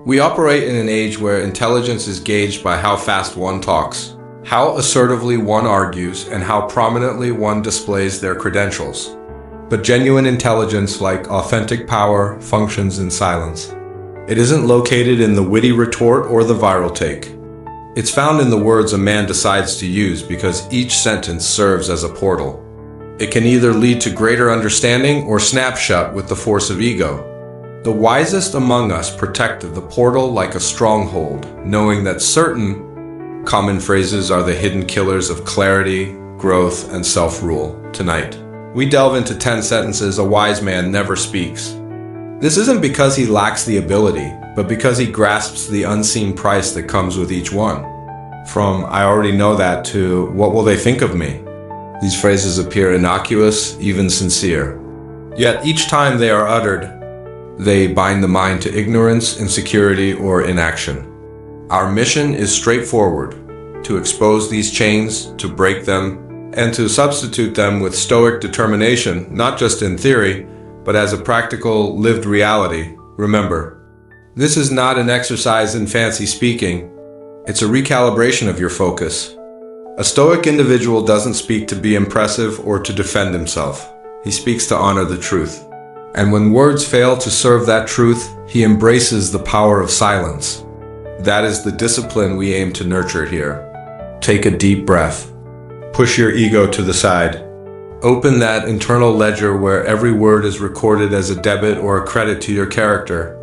We operate in an age where intelligence is gauged by how fast one talks, how assertively one argues, and how prominently one displays their credentials. But genuine intelligence, like authentic power, functions in silence. It isn't located in the witty retort or the viral take. It's found in the words a man decides to use because each sentence serves as a portal. It can either lead to greater understanding or snap shut with the force of ego. The wisest among us protect the portal like a stronghold, knowing that certain common phrases are the hidden killers of clarity, growth, and self-rule. Tonight, we delve into 10 sentences a wise man never speaks. This isn't because he lacks the ability, but because he grasps the unseen price that comes with each one. From "I already know that" to "what will they think of me?" These phrases appear innocuous, even sincere. Yet each time they are uttered, they bind the mind to ignorance, insecurity, or inaction. Our mission is straightforward: to expose these chains, to break them, and to substitute them with Stoic determination, not just in theory, but as a practical, lived reality. Remember, this is not an exercise in fancy speaking. It's a recalibration of your focus. A Stoic individual doesn't speak to be impressive or to defend himself. He speaks to honor the truth. And when words fail to serve that truth, he embraces the power of silence. That is the discipline we aim to nurture here. Take a deep breath. Push your ego to the side. Open that internal ledger where every word is recorded as a debit or a credit to your character.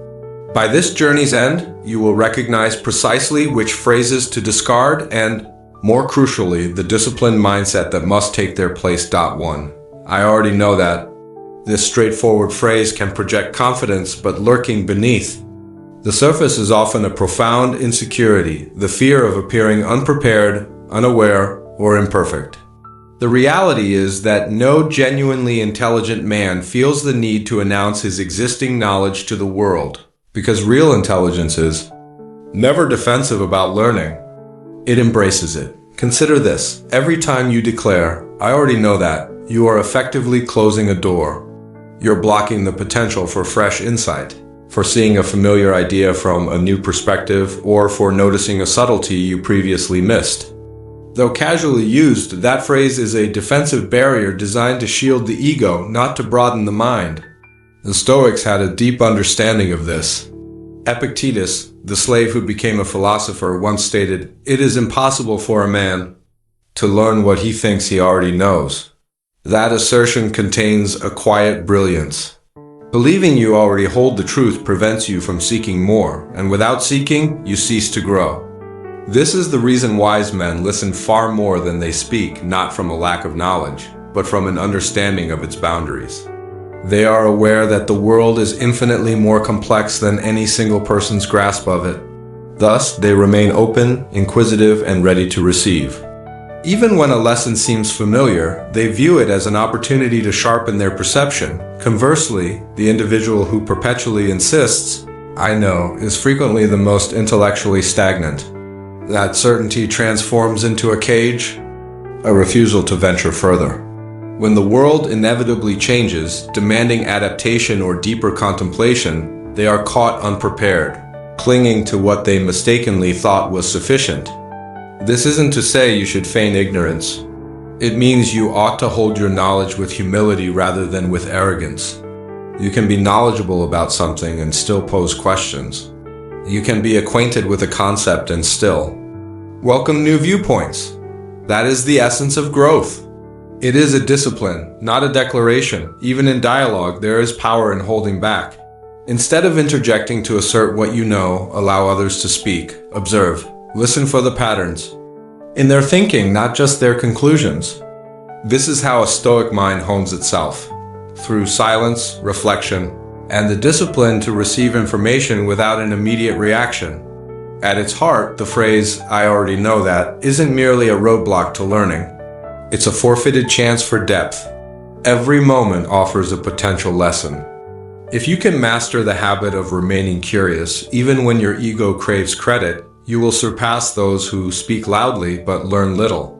By this journey's end, you will recognize precisely which phrases to discard and, more crucially, the disciplined mindset that must take their place. 1. I already know that. This straightforward phrase can project confidence, but lurking beneath the surface is often a profound insecurity, the fear of appearing unprepared, unaware, or imperfect. The reality is that no genuinely intelligent man feels the need to announce his existing knowledge to the world, because real intelligence is never defensive about learning. It embraces it. Consider this: every time you declare, "I already know that," you are effectively closing a door. You're blocking the potential for fresh insight, for seeing a familiar idea from a new perspective, or for noticing a subtlety you previously missed. Though casually used, that phrase is a defensive barrier designed to shield the ego, not to broaden the mind. The Stoics had a deep understanding of this. Epictetus, the slave who became a philosopher, once stated, "It is impossible for a man to learn what he thinks he already knows." That assertion contains a quiet brilliance. Believing you already hold the truth prevents you from seeking more, and without seeking, you cease to grow. This is the reason wise men listen far more than they speak, not from a lack of knowledge, but from an understanding of its boundaries. They are aware that the world is infinitely more complex than any single person's grasp of it. Thus, they remain open, inquisitive, and ready to receive. Even when a lesson seems familiar, they view it as an opportunity to sharpen their perception. Conversely, the individual who perpetually insists, "I know," is frequently the most intellectually stagnant. That certainty transforms into a cage, a refusal to venture further. When the world inevitably changes, demanding adaptation or deeper contemplation, they are caught unprepared, clinging to what they mistakenly thought was sufficient. This isn't to say you should feign ignorance. It means you ought to hold your knowledge with humility rather than with arrogance. You can be knowledgeable about something and still pose questions. You can be acquainted with a concept and still welcome new viewpoints. That is the essence of growth. It is a discipline, not a declaration. Even in dialogue, there is power in holding back. Instead of interjecting to assert what you know, allow others to speak. Observe. Listen for the patterns in their thinking, not just their conclusions. This is how a Stoic mind hones itself, through silence, reflection, and the discipline to receive information without an immediate reaction. At its heart, the phrase, "I already know that," isn't merely a roadblock to learning. It's a forfeited chance for depth. Every moment offers a potential lesson. If you can master the habit of remaining curious, even when your ego craves credit, you will surpass those who speak loudly but learn little.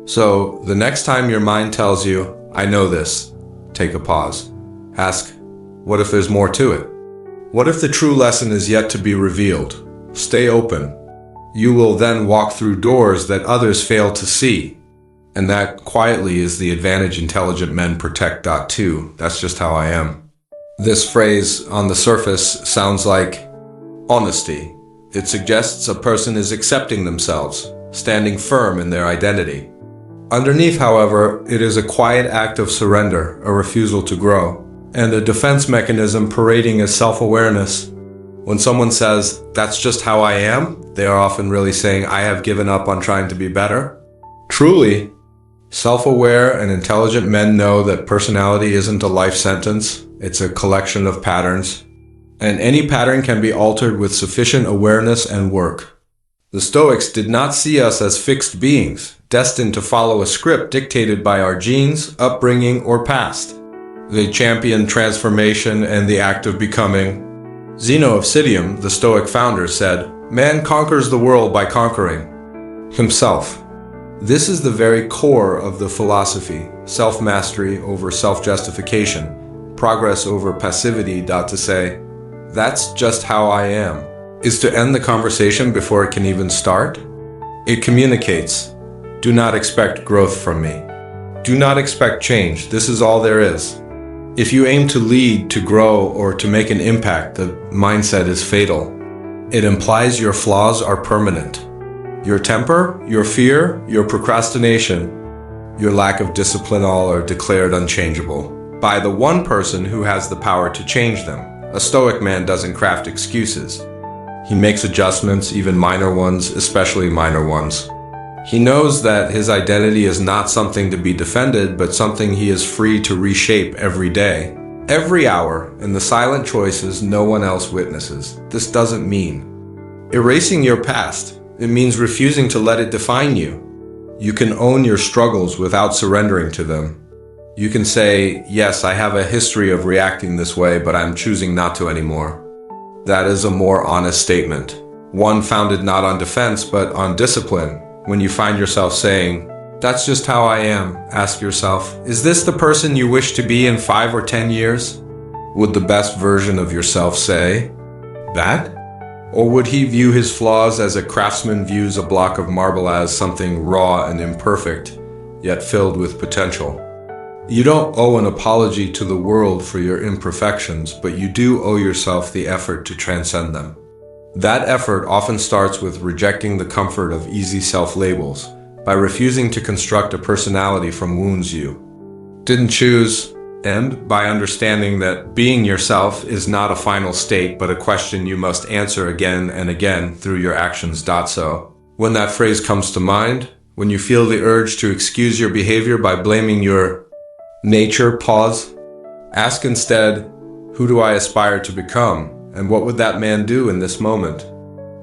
So, the next time your mind tells you, "I know this," take a pause. Ask, what if there's more to it? What if the true lesson is yet to be revealed? Stay open. You will then walk through doors that others fail to see. And that quietly is the advantage intelligent men protect. 2. That's just how I am. This phrase on the surface sounds like honesty. It suggests a person is accepting themselves, standing firm in their identity. Underneath, however, it is a quiet act of surrender, a refusal to grow, and a defense mechanism parading as self-awareness. When someone says, "That's just how I am," they are often really saying, "I have given up on trying to be better." Truly, self-aware and intelligent men know that personality isn't a life sentence, it's a collection of patterns, and any pattern can be altered with sufficient awareness and work. The Stoics did not see us as fixed beings, destined to follow a script dictated by our genes, upbringing, or past. They championed transformation and the act of becoming. Zeno of Citium, the Stoic founder, said, "Man conquers the world by conquering himself." This is the very core of the philosophy: self-mastery over self-justification, progress over passivity. To say, "That's just how I am," is to end the conversation before it can even start. It communicates, "Do not expect growth from me. Do not expect change. This is all there is." If you aim to lead, to grow, or to make an impact, the mindset is fatal. It implies your flaws are permanent. Your temper, your fear, your procrastination, your lack of discipline, all are declared unchangeable by the one person who has the power to change them. A Stoic man doesn't craft excuses. He makes adjustments, even minor ones, especially minor ones. He knows that his identity is not something to be defended, but something he is free to reshape every day, every hour, in the silent choices no one else witnesses. This doesn't mean erasing your past. It means refusing to let it define you. You can own your struggles without surrendering to them. You can say, "Yes, I have a history of reacting this way, but I'm choosing not to anymore." That is a more honest statement, one founded not on defense, but on discipline. When you find yourself saying, "That's just how I am," ask yourself, is this the person you wish to be in 5 or 10 years? Would the best version of yourself say that? Or would he view his flaws as a craftsman views a block of marble, as something raw and imperfect, yet filled with potential? You don't owe an apology to the world for your imperfections, but you do owe yourself the effort to transcend them. That effort often starts with rejecting the comfort of easy self-labels, by refusing to construct a personality from wounds you didn't choose, and by understanding that being yourself is not a final state, but a question you must answer again and again through your actions. So, when that phrase comes to mind, when you feel the urge to excuse your behavior by blaming your nature, pause. Ask instead, who do I aspire to become? And what would that man do in this moment?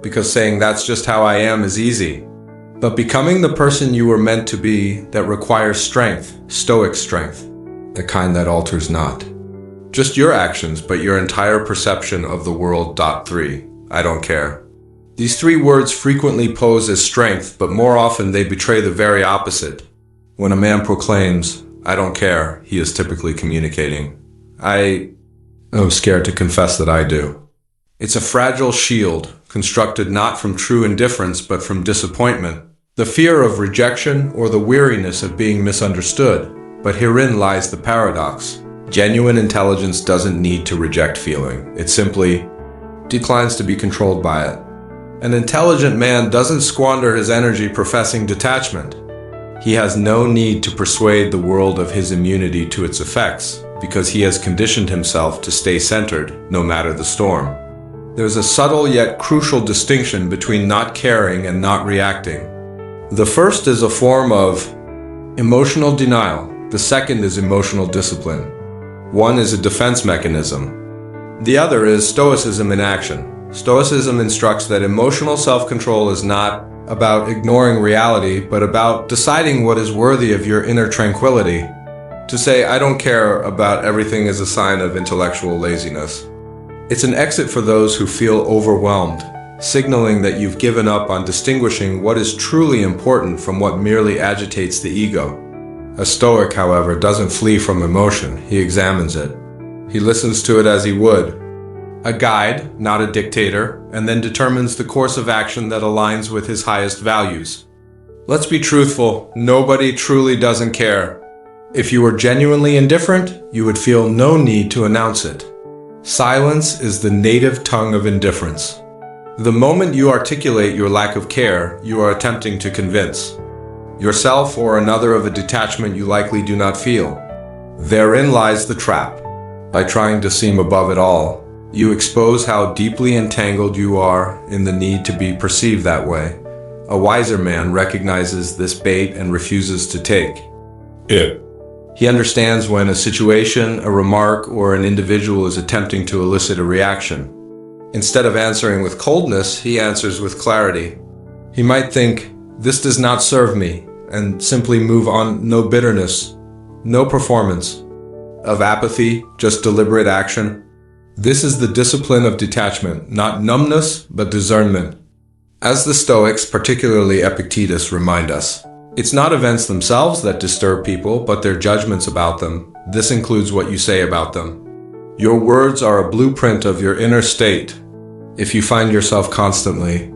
Because saying "that's just how I am" is easy. But becoming the person you were meant to be, that requires strength, Stoic strength, the kind that alters not just your actions, but your entire perception of the world. 3. I don't care. These 3 words frequently pose as strength, but more often they betray the very opposite. When a man proclaims, "I don't care," he is typically communicating, I'm scared to confess that I do. It's a fragile shield, constructed not from true indifference, but from disappointment, the fear of rejection or the weariness of being misunderstood. But herein lies the paradox. Genuine intelligence doesn't need to reject feeling. It simply declines to be controlled by it. An intelligent man doesn't squander his energy professing detachment. He has no need to persuade the world of his immunity to its effects, because he has conditioned himself to stay centered, no matter the storm. There's a subtle yet crucial distinction between not caring and not reacting. The first is a form of emotional denial. The second is emotional discipline. One is a defense mechanism. The other is Stoicism in action. Stoicism instructs that emotional self-control is not about ignoring reality, but about deciding what is worthy of your inner tranquility. To say "I don't care" about everything is a sign of intellectual laziness. It's an exit for those who feel overwhelmed, signaling that you've given up on distinguishing what is truly important from what merely agitates the ego. A Stoic, however, doesn't flee from emotion, he examines it. He listens to it as he would a guide, not a dictator, and then determines the course of action that aligns with his highest values. Let's be truthful, nobody truly doesn't care. If you were genuinely indifferent, you would feel no need to announce it. Silence is the native tongue of indifference. The moment you articulate your lack of care, you are attempting to convince yourself or another of a detachment you likely do not feel. Therein lies the trap. By trying to seem above it all, you expose how deeply entangled you are in the need to be perceived that way. A wiser man recognizes this bait and refuses to take it. He understands when a situation, a remark, or an individual is attempting to elicit a reaction. Instead of answering with coldness, he answers with clarity. He might think, "This does not serve me," and simply move on. No bitterness, no performance of apathy, just deliberate action. This is the discipline of detachment, not numbness, but discernment. As the Stoics, particularly Epictetus, remind us, it's not events themselves that disturb people, but their judgments about them. This includes what you say about them. Your words are a blueprint of your inner state. If you find yourself constantly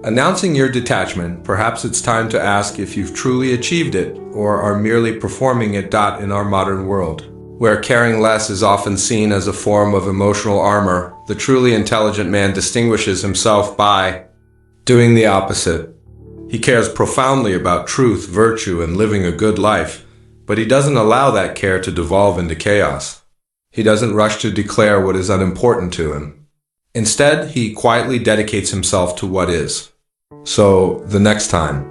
announcing your detachment, perhaps it's time to ask if you've truly achieved it or are merely performing it. In our modern world, where caring less is often seen as a form of emotional armor, the truly intelligent man distinguishes himself by doing the opposite. He cares profoundly about truth, virtue, and living a good life, but he doesn't allow that care to devolve into chaos. He doesn't rush to declare what is unimportant to him. Instead, he quietly dedicates himself to what is. So, the next time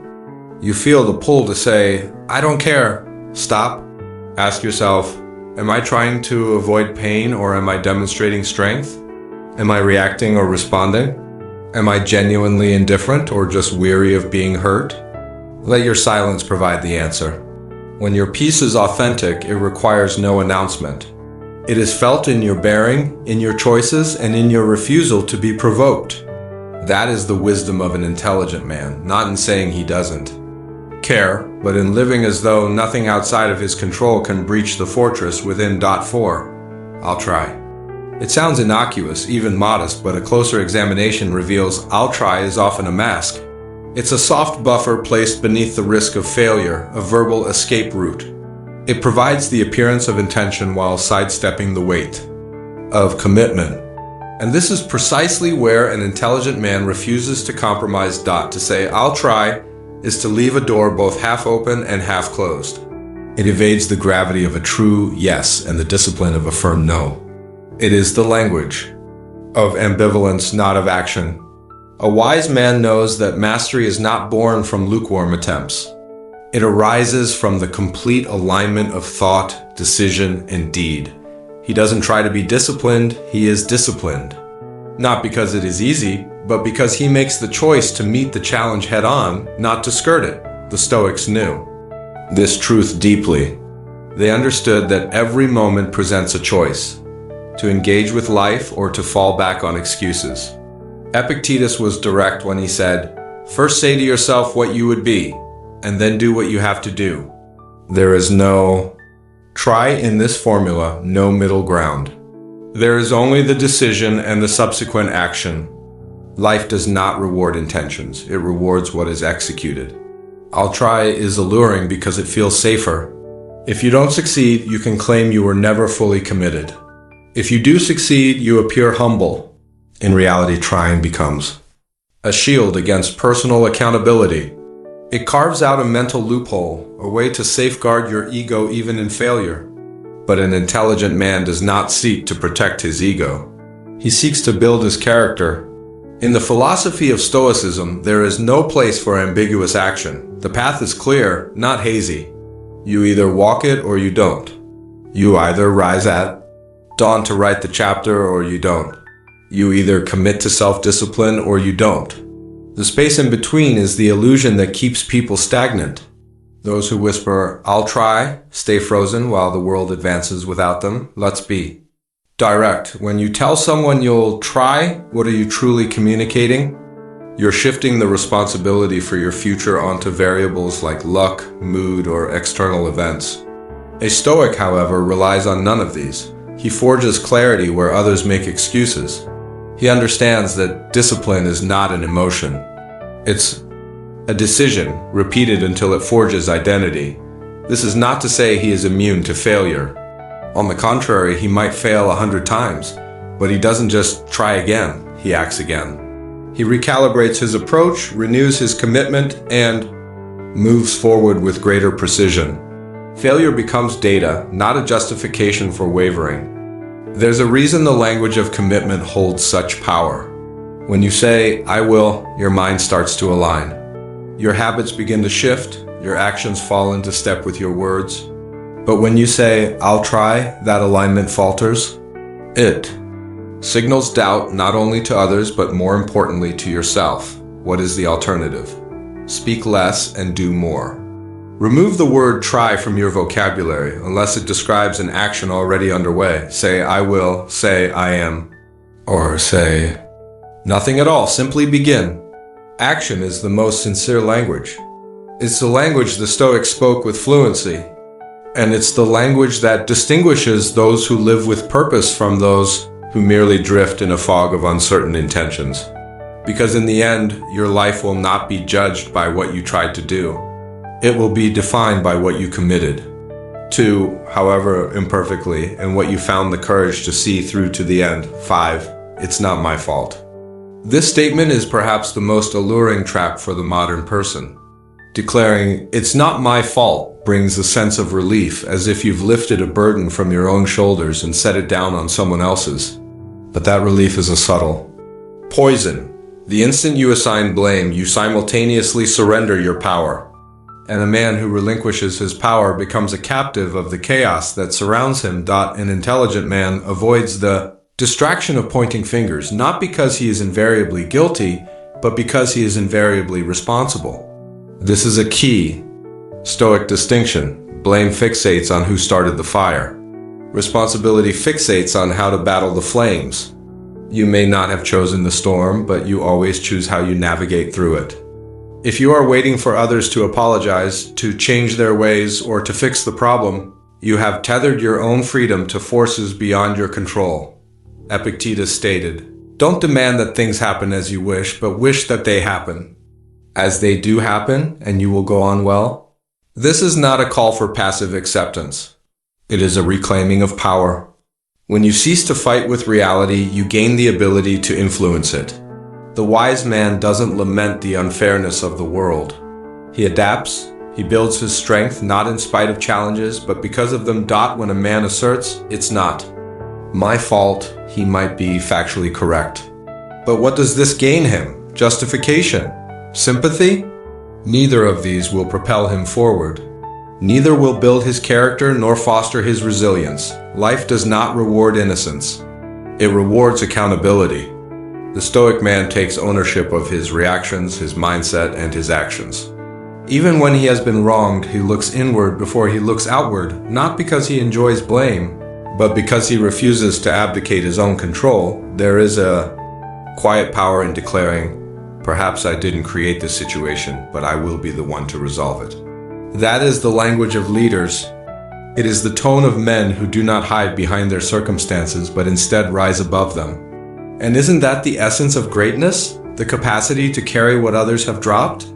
you feel the pull to say, "I don't care," stop. Ask yourself, am I trying to avoid pain or am I demonstrating strength? Am I reacting or responding? Am I genuinely indifferent or just weary of being hurt? Let your silence provide the answer. When your peace is authentic, it requires no announcement. It is felt in your bearing, in your choices, and in your refusal to be provoked. That is the wisdom of an intelligent man, not in saying he doesn't care, but in living as though nothing outside of his control can breach the fortress within. 4. I'll try. It sounds innocuous, even modest, but a closer examination reveals "I'll try" is often a mask. It's a soft buffer placed beneath the risk of failure, a verbal escape route. It provides the appearance of intention while sidestepping the weight of commitment. And this is precisely where an intelligent man refuses to compromise. To say "I'll try" is to leave a door both half open and half closed. It evades the gravity of a true yes and the discipline of a firm no. It is the language of ambivalence, not of action. A wise man knows that mastery is not born from lukewarm attempts. It arises from the complete alignment of thought, decision, and deed. He doesn't try to be disciplined, he is disciplined. Not because it is easy, but because he makes the choice to meet the challenge head on, not to skirt it. The Stoics knew this truth deeply. They understood that every moment presents a choice, to engage with life or to fall back on excuses. Epictetus was direct when he said, "First say to yourself what you would be, and then do what you have to do." There is no try in this formula, no middle ground. There is only the decision and the subsequent action. Life does not reward intentions, it rewards what is executed. "I'll try" is alluring because it feels safer. If you don't succeed, you can claim you were never fully committed. If you do succeed, you appear humble. In reality, trying becomes a shield against personal accountability. It carves out a mental loophole, a way to safeguard your ego even in failure. But an intelligent man does not seek to protect his ego. He seeks to build his character. In the philosophy of Stoicism, there is no place for ambiguous action. The path is clear, not hazy. You either walk it or you don't. You either rise at dawn to write the chapter or you don't. You either commit to self-discipline or you don't. The space in between is the illusion that keeps people stagnant. Those who whisper, "I'll try," stay frozen while the world advances without them. Let's be direct. When you tell someone you'll try, what are you truly communicating? You're shifting the responsibility for your future onto variables like luck, mood, or external events. A Stoic, however, relies on none of these. He forges clarity where others make excuses. He understands that discipline is not an emotion. It's a decision repeated until it forges identity. This is not to say he is immune to failure. On the contrary, he might fail 100 times, but he doesn't just try again, he acts again. He recalibrates his approach, renews his commitment, and moves forward with greater precision. Failure becomes data, not a justification for wavering. There's a reason the language of commitment holds such power. When you say, "I will," your mind starts to align. Your habits begin to shift, your actions fall into step with your words. But when you say, "I'll try," that alignment falters. It signals doubt not only to others, but more importantly to yourself. What is the alternative? Speak less and do more. Remove the word try from your vocabulary unless it describes an action already underway. Say, "I will," say, "I am," or say nothing at all. Simply begin. Action is the most sincere language. It's the language the Stoics spoke with fluency, and it's the language that distinguishes those who live with purpose from those who merely drift in a fog of uncertain intentions. Because in the end, your life will not be judged by what you tried to do. It will be defined by what you committed to, however imperfectly, and what you found the courage to see through to the end. 5. It's not my fault. This statement is perhaps the most alluring trap for the modern person. Declaring, "It's not my fault," brings a sense of relief, as if you've lifted a burden from your own shoulders and set it down on someone else's. But that relief is a subtle poison. The instant you assign blame, you simultaneously surrender your power. And a man who relinquishes his power becomes a captive of the chaos that surrounds him. An intelligent man avoids the distraction of pointing fingers, not because he is invariably guilty, but because he is invariably responsible. This is a key Stoic distinction. Blame fixates on who started the fire. Responsibility fixates on how to battle the flames. You may not have chosen the storm, but you always choose how you navigate through it. If you are waiting for others to apologize, to change their ways, or to fix the problem, you have tethered your own freedom to forces beyond your control. Epictetus stated, "Don't demand that things happen as you wish, but wish that they happen, as they do happen, and you will go on well." This is not a call for passive acceptance. It is a reclaiming of power. When you cease to fight with reality, you gain the ability to influence it. The wise man doesn't lament the unfairness of the world. He adapts. He builds his strength not in spite of challenges, but because of them. When a man asserts, "It's not my fault," he might be factually correct. But what does this gain him? Justification? Sympathy? Neither of these will propel him forward. Neither will build his character nor foster his resilience. Life does not reward innocence. It rewards accountability. The Stoic man takes ownership of his reactions, his mindset, and his actions. Even when he has been wronged, he looks inward before he looks outward, not because he enjoys blame, but because he refuses to abdicate his own control. There is a quiet power in declaring, "Perhaps I didn't create this situation, but I will be the one to resolve it." That is the language of leaders. It is the tone of men who do not hide behind their circumstances, but instead rise above them. And isn't that the essence of greatness? The capacity to carry what others have dropped?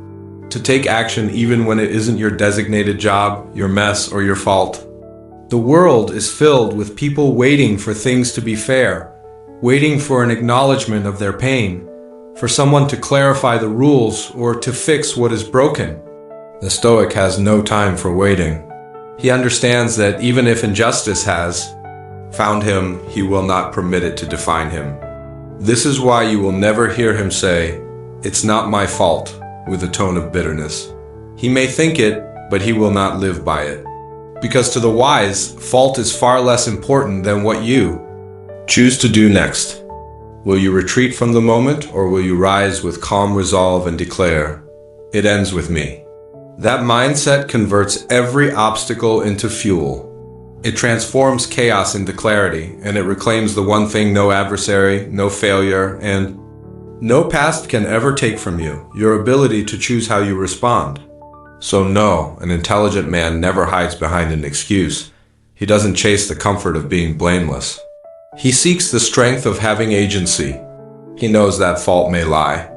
To take action even when it isn't your designated job, your mess, or your fault. The world is filled with people waiting for things to be fair, waiting for an acknowledgement of their pain, for someone to clarify the rules or to fix what is broken. The Stoic has no time for waiting. He understands that even if injustice has found him, he will not permit it to define him. This is why you will never hear him say, "It's not my fault," with a tone of bitterness. He may think it, but he will not live by it. Because to the wise, fault is far less important than what you choose to do next. Will you retreat from the moment, or will you rise with calm resolve and declare, "It ends with me"? That mindset converts every obstacle into fuel. It transforms chaos into clarity, and it reclaims the one thing no adversary, no failure, and no past can ever take from you: your ability to choose how you respond. So no, an intelligent man never hides behind an excuse. He doesn't chase the comfort of being blameless. He seeks the strength of having agency. He knows that fault may lie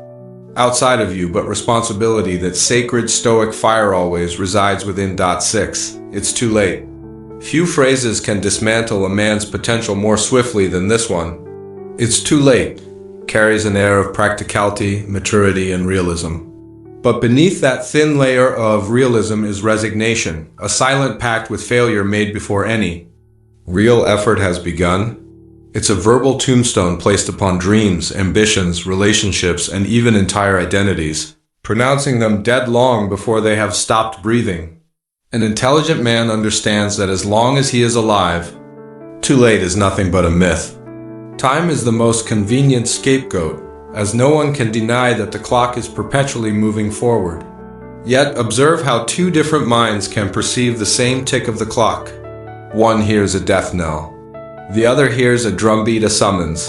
outside of you, but responsibility, that sacred Stoic fire always resides within. 6. It's too late. Few phrases can dismantle a man's potential more swiftly than this one. It's too late carries an air of practicality, maturity, and realism. But beneath that thin layer of realism is resignation, a silent pact with failure made before any real effort has begun. It's a verbal tombstone placed upon dreams, ambitions, relationships, and even entire identities, pronouncing them dead long before they have stopped breathing. An intelligent man understands that as long as he is alive, too late is nothing but a myth. Time is the most convenient scapegoat, as no one can deny that the clock is perpetually moving forward. Yet observe how two different minds can perceive the same tick of the clock. One hears a death knell. The other hears a drumbeat, a summons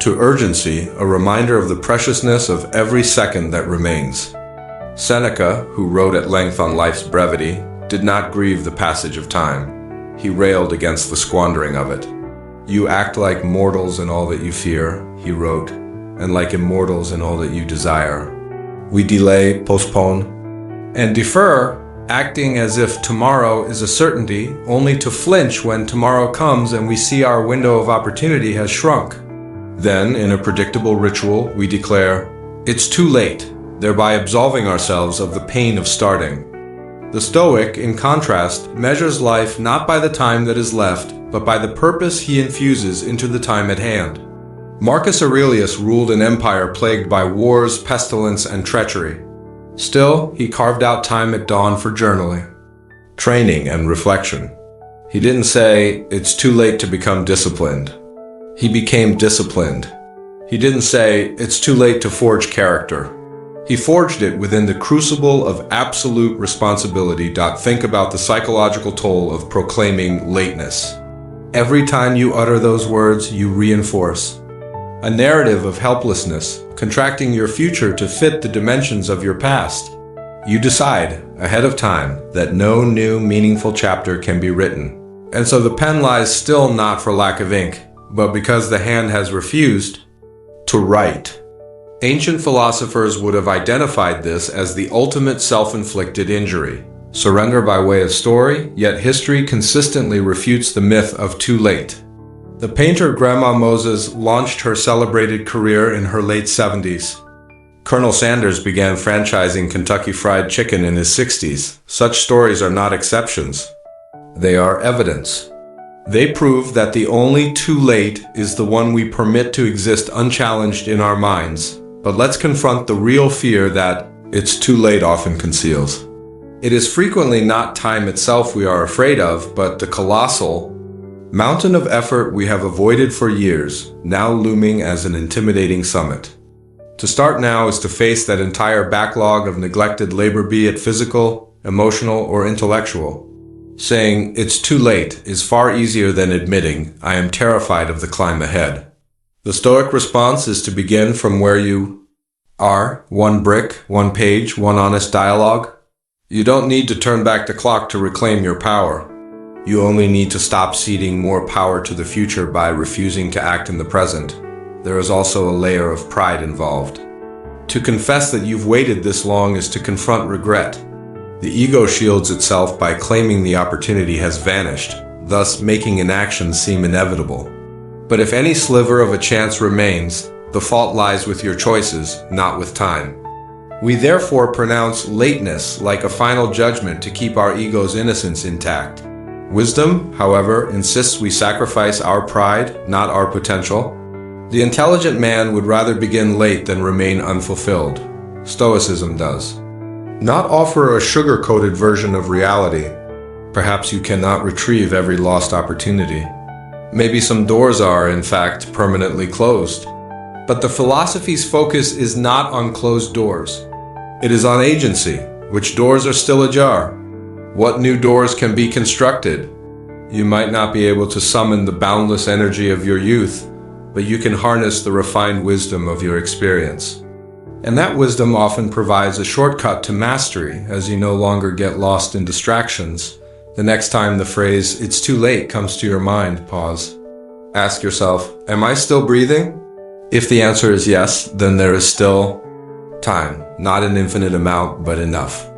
to urgency, a reminder of the preciousness of every second that remains. Seneca, who wrote at length on life's brevity, did not grieve the passage of time. He railed against the squandering of it. You act like mortals in all that you fear, he wrote, and like immortals in all that you desire. We delay, postpone, and defer, acting as if tomorrow is a certainty, only to flinch when tomorrow comes and we see our window of opportunity has shrunk. Then, in a predictable ritual, we declare, "It's too late," thereby absolving ourselves of the pain of starting. The Stoic, in contrast, measures life not by the time that is left, but by the purpose he infuses into the time at hand. Marcus Aurelius ruled an empire plagued by wars, pestilence, and treachery. Still, he carved out time at dawn for journaling, training, and reflection. He didn't say, "It's too late to become disciplined." He became disciplined. He didn't say, "It's too late to forge character." He forged it within the crucible of absolute responsibility. Think about the psychological toll of proclaiming lateness. Every time you utter those words, you reinforce a narrative of helplessness, contracting your future to fit the dimensions of your past. You decide, ahead of time, that no new meaningful chapter can be written. And so the pen lies still, not for lack of ink, but because the hand has refused to write. Ancient philosophers would have identified this as the ultimate self-inflicted injury. Surrender by way of story, yet history consistently refutes the myth of too late. The painter Grandma Moses launched her celebrated career in her late 70s. Colonel Sanders began franchising Kentucky Fried Chicken in his 60s. Such stories are not exceptions. They are evidence. They prove that the only too late is the one we permit to exist unchallenged in our minds. But let's confront the real fear that it's too late often conceals. It is frequently not time itself we are afraid of, but the colossal mountain of effort we have avoided for years, now looming as an intimidating summit. To start now is to face that entire backlog of neglected labor, be it physical, emotional, or intellectual. Saying, "It's too late," is far easier than admitting, "I am terrified of the climb ahead." The Stoic response is to begin from where you are, one brick, one page, one honest dialogue. You don't need to turn back the clock to reclaim your power. You only need to stop ceding more power to the future by refusing to act in the present. There is also a layer of pride involved. To confess that you've waited this long is to confront regret. The ego shields itself by claiming the opportunity has vanished, thus making inaction seem inevitable. But if any sliver of a chance remains, the fault lies with your choices, not with time. We therefore pronounce lateness like a final judgment to keep our ego's innocence intact. Wisdom, however, insists we sacrifice our pride, not our potential. The intelligent man would rather begin late than remain unfulfilled. Stoicism does not offer a sugar-coated version of reality. Perhaps you cannot retrieve every lost opportunity. Maybe some doors are, in fact, permanently closed. But the philosophy's focus is not on closed doors. It is on agency. Which doors are still ajar? What new doors can be constructed? You might not be able to summon the boundless energy of your youth, but you can harness the refined wisdom of your experience. And that wisdom often provides a shortcut to mastery, as you no longer get lost in distractions. The next time the phrase, "it's too late," comes to your mind, pause. Ask yourself, am I still breathing? If the answer is yes, then there is still time, not an infinite amount, but enough.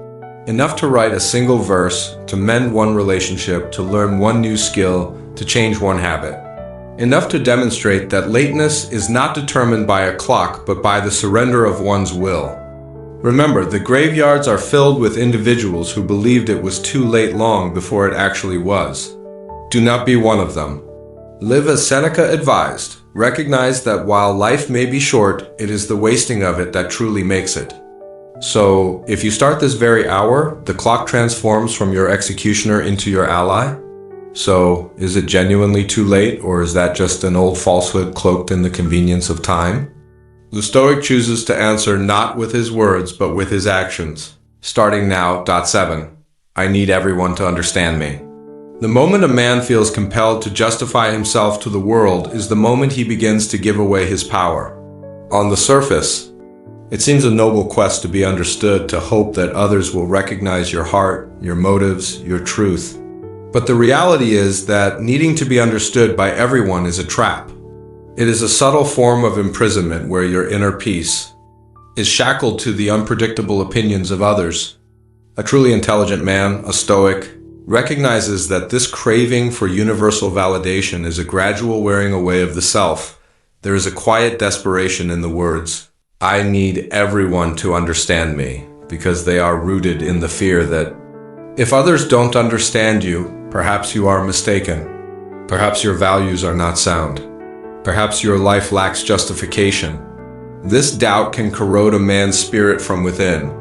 Enough to write a single verse, to mend one relationship, to learn one new skill, to change one habit. Enough to demonstrate that lateness is not determined by a clock, but by the surrender of one's will. Remember, the graveyards are filled with individuals who believed it was too late long before it actually was. Do not be one of them. Live as Seneca advised. Recognize that while life may be short, it is the wasting of it that truly makes it. So, if you start this very hour, the clock transforms from your executioner into your ally. So, is it genuinely too late, or is that just an old falsehood cloaked in the convenience of time? The Stoic chooses to answer not with his words, but with his actions. Starting now, 7. I need everyone to understand me. The moment a man feels compelled to justify himself to the world is the moment he begins to give away his power. On the surface, it seems a noble quest to be understood, to hope that others will recognize your heart, your motives, your truth. But the reality is that needing to be understood by everyone is a trap. It is a subtle form of imprisonment where your inner peace is shackled to the unpredictable opinions of others. A truly intelligent man, a Stoic, recognizes that this craving for universal validation is a gradual wearing away of the self. There is a quiet desperation in the words, I need everyone to understand me, because they are rooted in the fear that if others don't understand you, perhaps you are mistaken. Perhaps your values are not sound. Perhaps your life lacks justification. This doubt can corrode a man's spirit from within.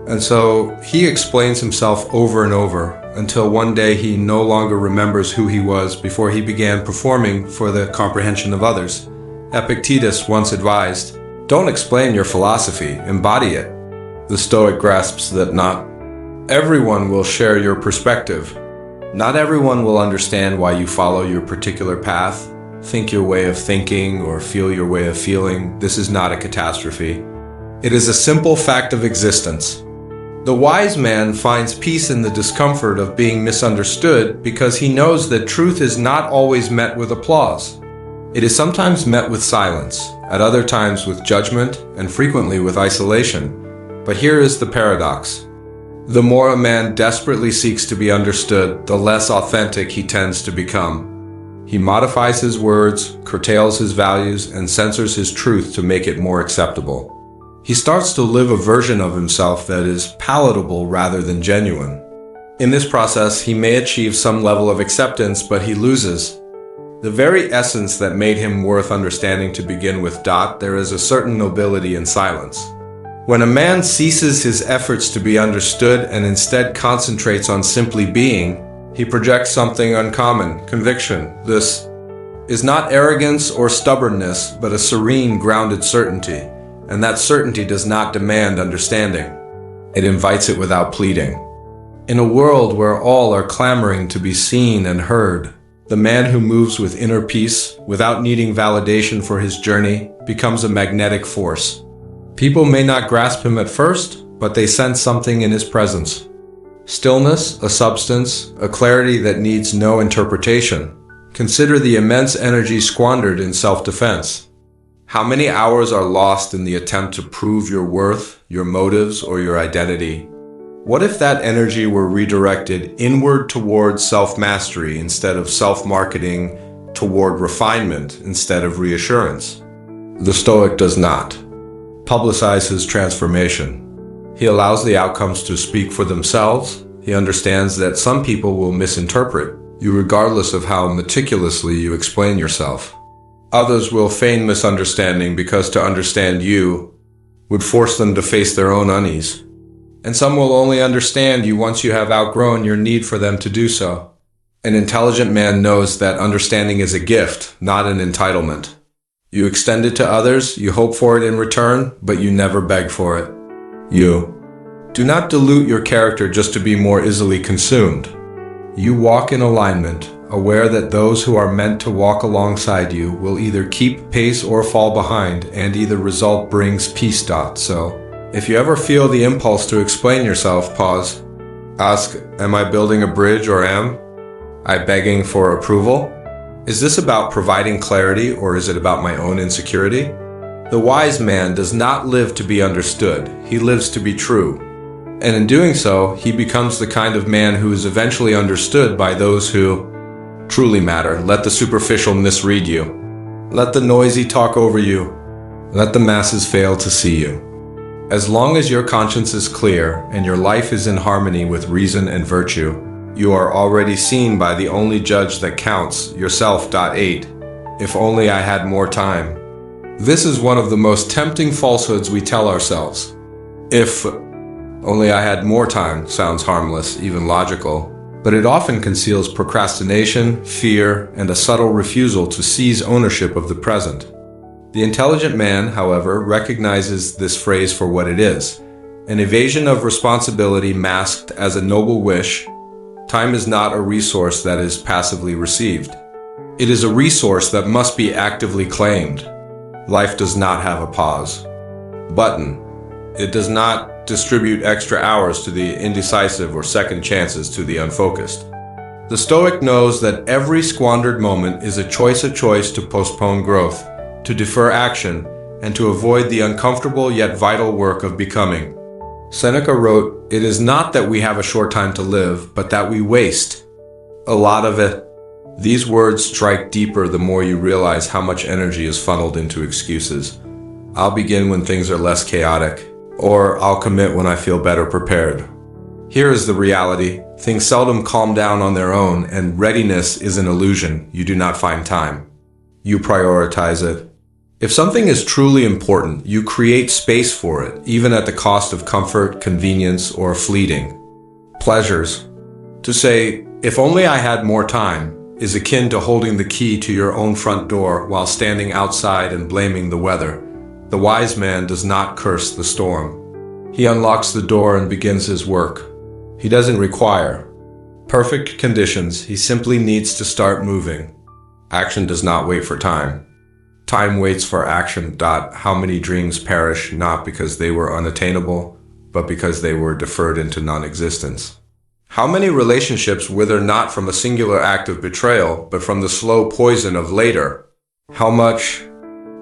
And so he explains himself over and over until one day he no longer remembers who he was before he began performing for the comprehension of others. Epictetus once advised, don't explain your philosophy, embody it. The Stoic grasps that not everyone will share your perspective. Not everyone will understand why you follow your particular path, think your way of thinking, or feel your way of feeling. This is not a catastrophe. It is a simple fact of existence. The wise man finds peace in the discomfort of being misunderstood because he knows that truth is not always met with applause. It is sometimes met with silence, at other times with judgment, and frequently with isolation. But here is the paradox. The more a man desperately seeks to be understood, the less authentic he tends to become. He modifies his words, curtails his values, and censors his truth to make it more acceptable. He starts to live a version of himself that is palatable rather than genuine. In this process, he may achieve some level of acceptance, but he loses the very essence that made him worth understanding to begin with. There is a certain nobility in silence. When a man ceases his efforts to be understood and instead concentrates on simply being, he projects something uncommon, conviction. This is not arrogance or stubbornness, but a serene, grounded certainty. And that certainty does not demand understanding. It invites it without pleading. In a world where all are clamoring to be seen and heard, the man who moves with inner peace, without needing validation for his journey, becomes a magnetic force. People may not grasp him at first, but they sense something in his presence. Stillness, a substance, a clarity that needs no interpretation. Consider the immense energy squandered in self-defense. How many hours are lost in the attempt to prove your worth, your motives, or your identity? What if that energy were redirected inward towards self-mastery instead of self-marketing, toward refinement instead of reassurance? The Stoic does not publicize his transformation. He allows the outcomes to speak for themselves. He understands that some people will misinterpret you regardless of how meticulously you explain yourself. Others will feign misunderstanding because to understand you would force them to face their own unease. And some will only understand you once you have outgrown your need for them to do so. An intelligent man knows that understanding is a gift, not an entitlement. You extend it to others, you hope for it in return, but you never beg for it. You do not dilute your character just to be more easily consumed. You walk in alignment, aware that those who are meant to walk alongside you will either keep pace or fall behind, and either result brings peace. So, if you ever feel the impulse to explain yourself, pause. Ask, am I building a bridge or am I begging for approval? Is this about providing clarity or is it about my own insecurity? The wise man does not live to be understood, he lives to be true. And in doing so, he becomes the kind of man who is eventually understood by those who truly matter. Let the superficial misread you. Let the noisy talk over you. Let the masses fail to see you. As long as your conscience is clear and your life is in harmony with reason and virtue, you are already seen by the only judge that counts, yourself. 8. If only I had more time. This is one of the most tempting falsehoods we tell ourselves. If only I had more time sounds harmless, even logical, but it often conceals procrastination, fear, and a subtle refusal to seize ownership of the present. The intelligent man, however, recognizes this phrase for what it is, an evasion of responsibility masked as a noble wish. Time is not a resource that is passively received. It is a resource that must be actively claimed. Life does not have a pause button. It does not distribute extra hours to the indecisive or second chances to the unfocused. The Stoic knows that every squandered moment is a choice to postpone growth, to defer action, and to avoid the uncomfortable yet vital work of becoming. Seneca wrote, "It is not that we have a short time to live, but that we waste a lot of it." These words strike deeper the more you realize how much energy is funneled into excuses. I'll begin when things are less chaotic, or I'll commit when I feel better prepared. Here is the reality. Things seldom calm down on their own, and readiness is an illusion. You do not find time. You prioritize it. If something is truly important, you create space for it, even at the cost of comfort, convenience, or fleeting pleasures. To say, "If only I had more time," is akin to holding the key to your own front door while standing outside and blaming the weather. The wise man does not curse the storm. He unlocks the door and begins his work. He doesn't require perfect conditions, he simply needs to start moving. Action does not wait for time. Time waits for action. How many dreams perish not because they were unattainable, but because they were deferred into non-existence? How many relationships wither not from a singular act of betrayal, but from the slow poison of later? How much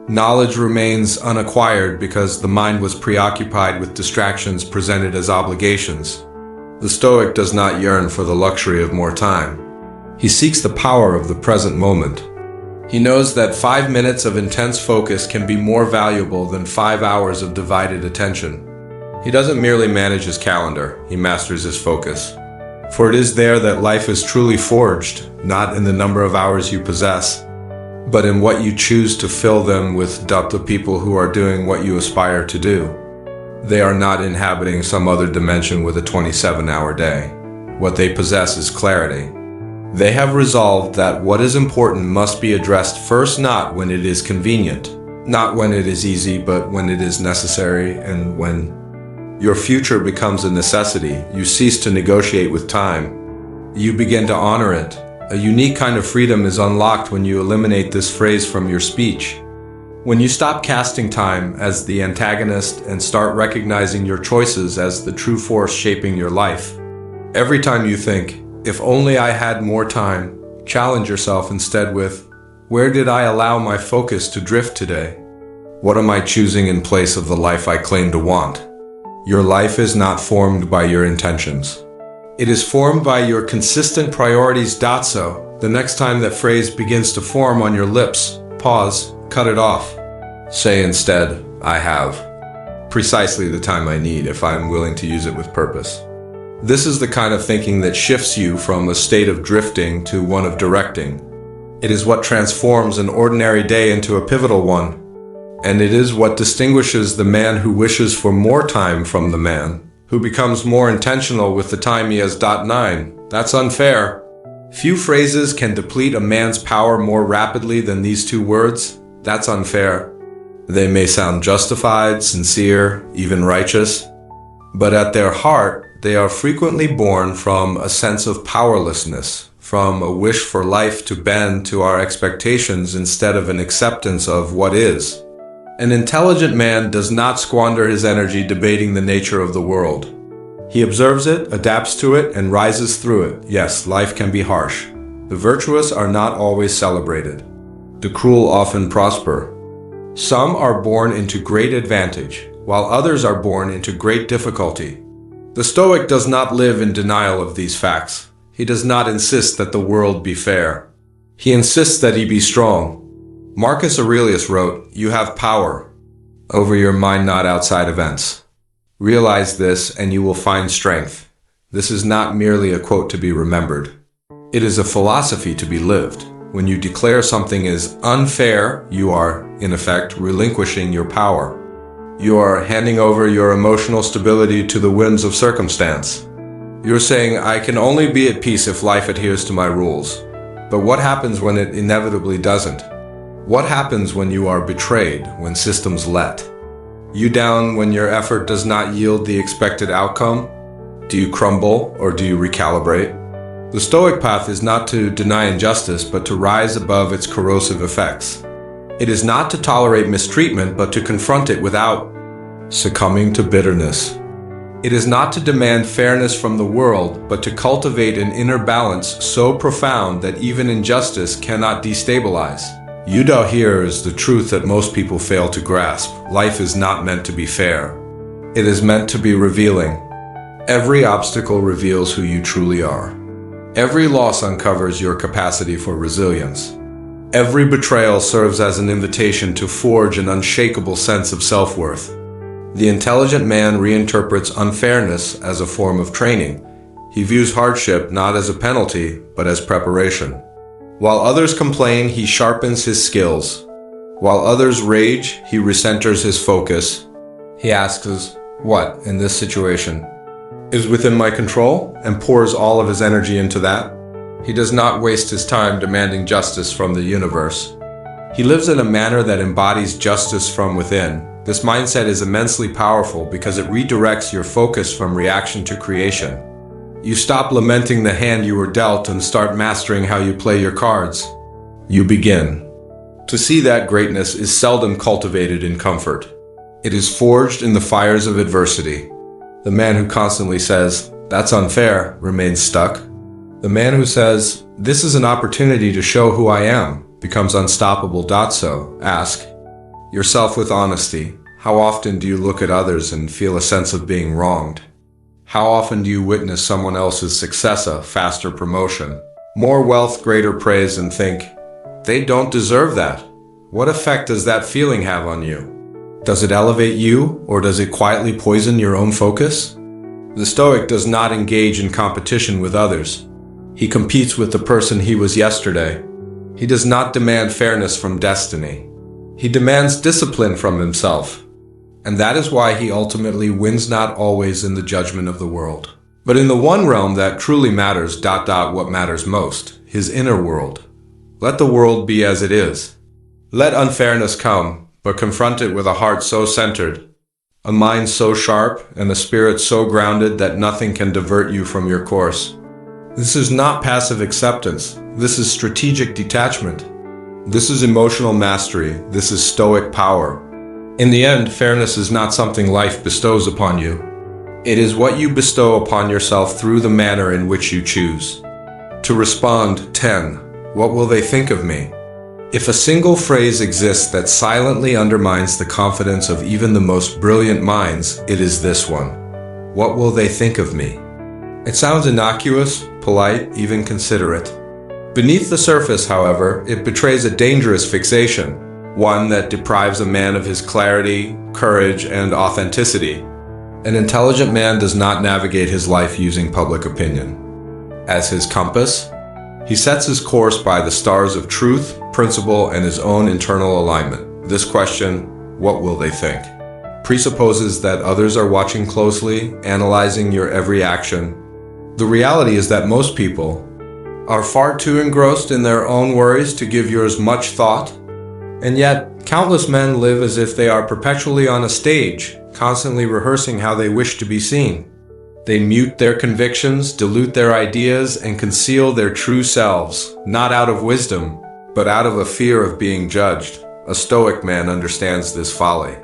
knowledge remains unacquired because the mind was preoccupied with distractions presented as obligations? The Stoic does not yearn for the luxury of more time. He seeks the power of the present moment. He knows that 5 minutes of intense focus can be more valuable than 5 hours of divided attention. He doesn't merely manage his calendar, he masters his focus. For it is there that life is truly forged, not in the number of hours you possess, but in what you choose to fill them with. The people who are doing what you aspire to do. They are not inhabiting some other dimension with a 27-hour day. What they possess is clarity. They have resolved that what is important must be addressed first, not when it is convenient, not when it is easy, but when it is necessary. And when your future becomes a necessity, you cease to negotiate with time. You begin to honor it. A unique kind of freedom is unlocked when you eliminate this phrase from your speech. When you stop casting time as the antagonist and start recognizing your choices as the true force shaping your life. Every time you think, "If only I had more time," challenge yourself instead with, "Where did I allow my focus to drift today? What am I choosing in place of the life I claim to want?" Your life is not formed by your intentions. It is formed by your consistent priorities. So, the next time that phrase begins to form on your lips, pause, cut it off. Say instead, "I have precisely the time I need if I am willing to use it with purpose." This is the kind of thinking that shifts you from a state of drifting to one of directing. It is what transforms an ordinary day into a pivotal one. And it is what distinguishes the man who wishes for more time from the man who becomes more intentional with the time he has. 9. That's unfair. Few phrases can deplete a man's power more rapidly than these two words. That's unfair. They may sound justified, sincere, even righteous, but at their heart, they are frequently born from a sense of powerlessness, from a wish for life to bend to our expectations instead of an acceptance of what is. An intelligent man does not squander his energy debating the nature of the world. He observes it, adapts to it, and rises through it. Yes, life can be harsh. The virtuous are not always celebrated. The cruel often prosper. Some are born into great advantage, while others are born into great difficulty. The Stoic does not live in denial of these facts. He does not insist that the world be fair. He insists that he be strong. Marcus Aurelius wrote, "You have power over your mind, not outside events. Realize this and you will find strength." This is not merely a quote to be remembered. It is a philosophy to be lived. When you declare something is unfair, you are, in effect, relinquishing your power. You are handing over your emotional stability to the whims of circumstance. You're saying, "I can only be at peace if life adheres to my rules." But what happens when it inevitably doesn't? What happens when you are betrayed, when systems let you down, when your effort does not yield the expected outcome? Do you crumble or do you recalibrate? The Stoic path is not to deny injustice, but to rise above its corrosive effects. It is not to tolerate mistreatment, but to confront it without succumbing to bitterness. It is not to demand fairness from the world, but to cultivate an inner balance so profound that even injustice cannot destabilize. Yuda here is the truth that most people fail to grasp. Life is not meant to be fair. It is meant to be revealing. Every obstacle reveals who you truly are. Every loss uncovers your capacity for resilience. Every betrayal serves as an invitation to forge an unshakable sense of self-worth. The intelligent man reinterprets unfairness as a form of training. He views hardship not as a penalty, but as preparation. While others complain, he sharpens his skills. While others rage, he recenters his focus. He asks, "What, in this situation, is within my control?" and pours all of his energy into that. He does not waste his time demanding justice from the universe. He lives in a manner that embodies justice from within. This mindset is immensely powerful because it redirects your focus from reaction to creation. You stop lamenting the hand you were dealt and start mastering how you play your cards. You begin to see that greatness is seldom cultivated in comfort. It is forged in the fires of adversity. The man who constantly says, "That's unfair," remains stuck. The man who says, "This is an opportunity to show who I am," becomes unstoppable. So, ask yourself with honesty, how often do you look at others and feel a sense of being wronged? How often do you witness someone else's success, a faster promotion, more wealth, greater praise, and think, "They don't deserve that"? What effect does that feeling have on you? Does it elevate you, or does it quietly poison your own focus? The Stoic does not engage in competition with others. He competes with the person he was yesterday. He does not demand fairness from destiny. He demands discipline from himself. And that is why he ultimately wins, not always in the judgment of the world, but in the one realm that truly matters, what matters most, his inner world. Let the world be as it is. Let unfairness come, but confront it with a heart so centered, a mind so sharp, and a spirit so grounded that nothing can divert you from your course. This is not passive acceptance. This is strategic detachment. This is emotional mastery. This is Stoic power. In the end, fairness is not something life bestows upon you. It is what you bestow upon yourself through the manner in which you choose to respond. 10. What will they think of me? If a single phrase exists that silently undermines the confidence of even the most brilliant minds, it is this one. What will they think of me? It sounds innocuous, polite, even considerate. Beneath the surface, however, it betrays a dangerous fixation, one that deprives a man of his clarity, courage, and authenticity. An intelligent man does not navigate his life using public opinion as his compass. He sets his course by the stars of truth, principle, and his own internal alignment. This question, what will they think, presupposes that others are watching closely, analyzing your every action. The reality is that most people are far too engrossed in their own worries to give yours much thought. And yet, countless men live as if they are perpetually on a stage, constantly rehearsing how they wish to be seen. They mute their convictions, dilute their ideas, and conceal their true selves, not out of wisdom, but out of a fear of being judged. A Stoic man understands this folly.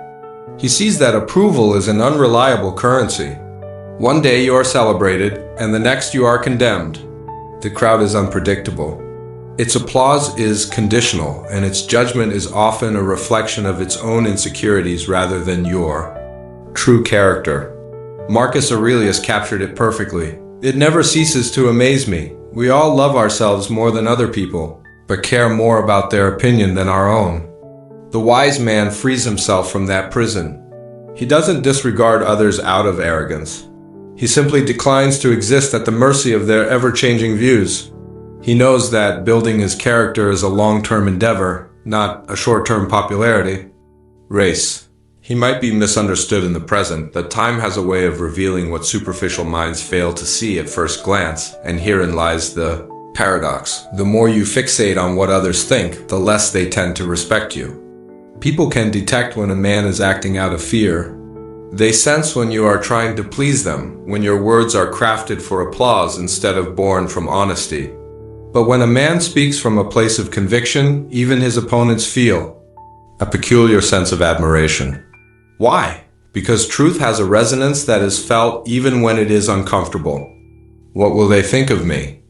He sees that approval is an unreliable currency. One day you are celebrated, and the next you are condemned. The crowd is unpredictable. Its applause is conditional, and its judgment is often a reflection of its own insecurities rather than your true character. Marcus Aurelius captured it perfectly. It never ceases to amaze me. We all love ourselves more than other people, but care more about their opinion than our own. The wise man frees himself from that prison. He doesn't disregard others out of arrogance. He simply declines to exist at the mercy of their ever-changing views. He knows that building his character is a long-term endeavor, not a short-term popularity. Race. He might be misunderstood in the present, but time has a way of revealing what superficial minds fail to see at first glance, and herein lies the paradox. The more you fixate on what others think, the less they tend to respect you. People can detect when a man is acting out of fear. They sense when you are trying to please them, when your words are crafted for applause instead of born from honesty. But when a man speaks from a place of conviction, even his opponents feel a peculiar sense of admiration. Why? Because truth has a resonance that is felt even when it is uncomfortable. What will they think of me?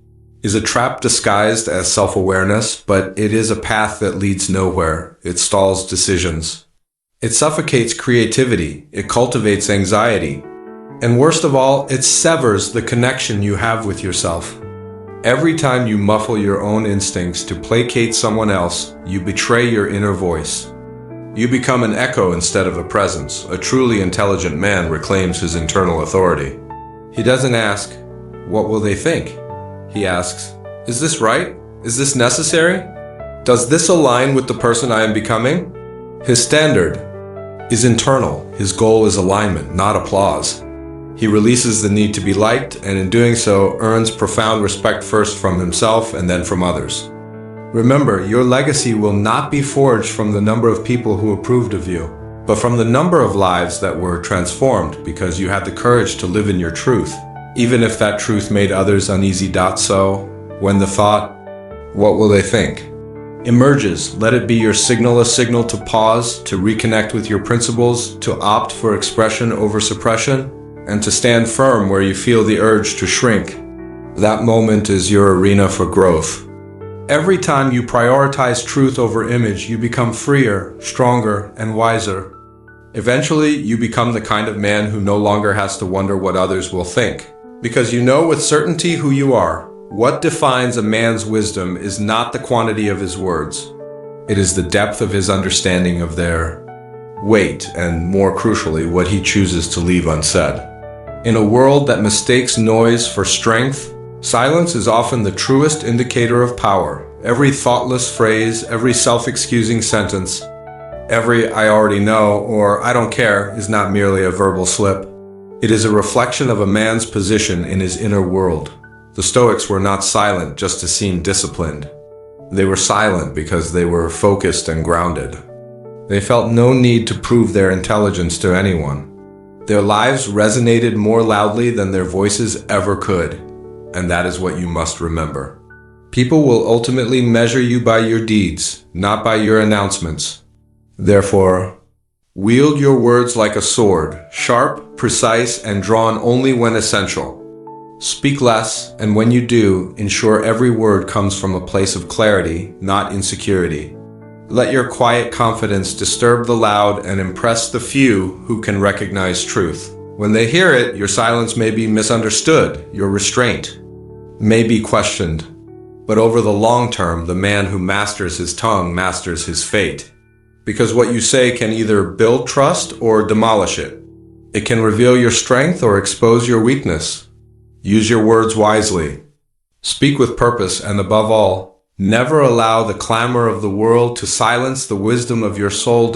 Is a trap disguised as self-awareness, but it is a path that leads nowhere. It stalls decisions. It suffocates creativity. It cultivates anxiety. And worst of all, it severs the connection you have with yourself. Every time you muffle your own instincts to placate someone else, you betray your inner voice. You become an echo instead of a presence. A truly intelligent man reclaims his internal authority. He doesn't ask, "What will they think?" He asks, "Is this right? Is this necessary? Does this align with the person I am becoming?" His standard is internal. His goal is alignment, not applause. He releases the need to be liked, and in doing so, earns profound respect first from himself and then from others. Remember, your legacy will not be forged from the number of people who approved of you, but from the number of lives that were transformed because you had the courage to live in your truth, even if that truth made others uneasy. So, when the thought, "What will they think?" emerges, let it be your signal, a signal to pause, to reconnect with your principles, to opt for expression over suppression, and to stand firm where you feel the urge to shrink. That moment is your arena for growth. Every time you prioritize truth over image, you become freer, stronger, and wiser. Eventually, you become the kind of man who no longer has to wonder what others will think, because you know with certainty who you are. What defines a man's wisdom is not the quantity of his words. It is the depth of his understanding of their weight, and more crucially, what he chooses to leave unsaid. In a world that mistakes noise for strength, silence is often the truest indicator of power. Every thoughtless phrase, every self-excusing sentence, every "I already know" or "I don't care" is not merely a verbal slip. It is a reflection of a man's position in his inner world. The Stoics were not silent just to seem disciplined. They were silent because they were focused and grounded. They felt no need to prove their intelligence to anyone. Their lives resonated more loudly than their voices ever could, and that is what you must remember. People will ultimately measure you by your deeds, not by your announcements. Therefore, wield your words like a sword, sharp, precise, and drawn only when essential. Speak less, and when you do, ensure every word comes from a place of clarity, not insecurity. Let your quiet confidence disturb the loud and impress the few who can recognize truth. When they hear it, your silence may be misunderstood, your restraint may be questioned. But over the long term, the man who masters his tongue masters his fate. Because what you say can either build trust or demolish it. It can reveal your strength or expose your weakness. Use your words wisely. Speak with purpose, and above all, never allow the clamor of the world to silence the wisdom of your soul.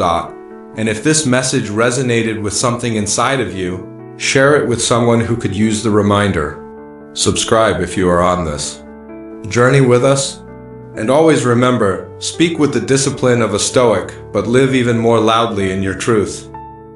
And if this message resonated with something inside of you, share it with someone who could use the reminder. Subscribe if you are on this journey with us. And always remember, speak with the discipline of a Stoic, but live even more loudly in your truth.